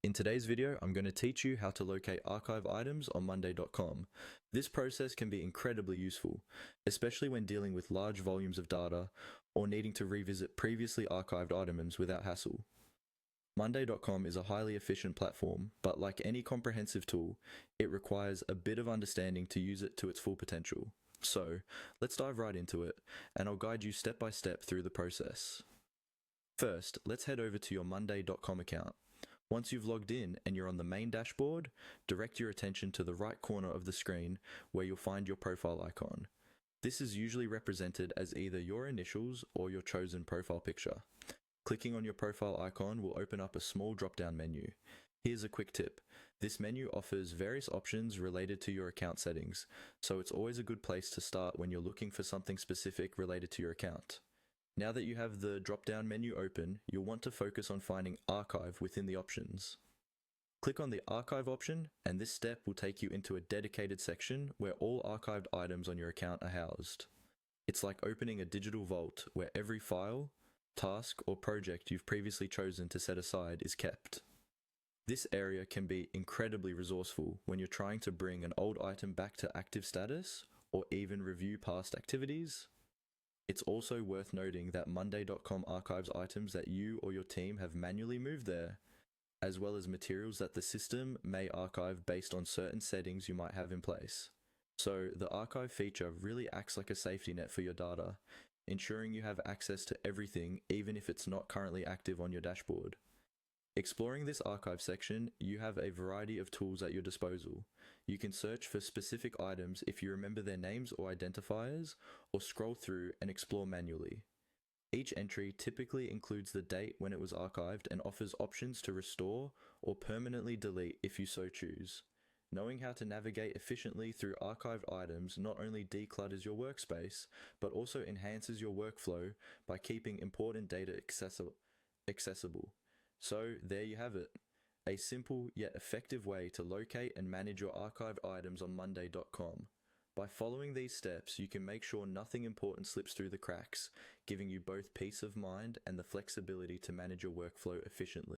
In today's video, I'm going to teach you how to locate archive items on Monday.com. This process can be incredibly useful, especially when dealing with large volumes of data or needing to revisit previously archived items without hassle. Monday.com is a highly efficient platform, but like any comprehensive tool, it requires a bit of understanding to use it to its full potential. So, let's dive right into it, and I'll guide you step by step through the process. First, let's head over to your Monday.com account. Once you've logged in and you're on the main dashboard, direct your attention to the right corner of the screen where you'll find your profile icon. This is usually represented as either your initials or your chosen profile picture. Clicking on your profile icon will open up a small drop-down menu. Here's a quick tip. This menu offers various options related to your account settings, so it's always a good place to start when you're looking for something specific related to your account. Now that you have the drop-down menu open, you'll want to focus on finding Archive within the options. Click on the Archive option, and this step will take you into a dedicated section where all archived items on your account are housed. It's like opening a digital vault where every file, task, or project you've previously chosen to set aside is kept. This area can be incredibly resourceful when you're trying to bring an old item back to active status or even review past activities. It's also worth noting that Monday.com archives items that you or your team have manually moved there, as well as materials that the system may archive based on certain settings you might have in place. So the archive feature really acts like a safety net for your data, ensuring you have access to everything even if it's not currently active on your dashboard. Exploring this archive section, you have a variety of tools at your disposal. You can search for specific items if you remember their names or identifiers, or scroll through and explore manually. Each entry typically includes the date when it was archived and offers options to restore or permanently delete if you so choose. Knowing how to navigate efficiently through archived items not only declutters your workspace, but also enhances your workflow by keeping important data accessible. So there you have it, a simple yet effective way to locate and manage your archived items on Monday.com. By following these steps, you can make sure nothing important slips through the cracks, giving you both peace of mind and the flexibility to manage your workflow efficiently.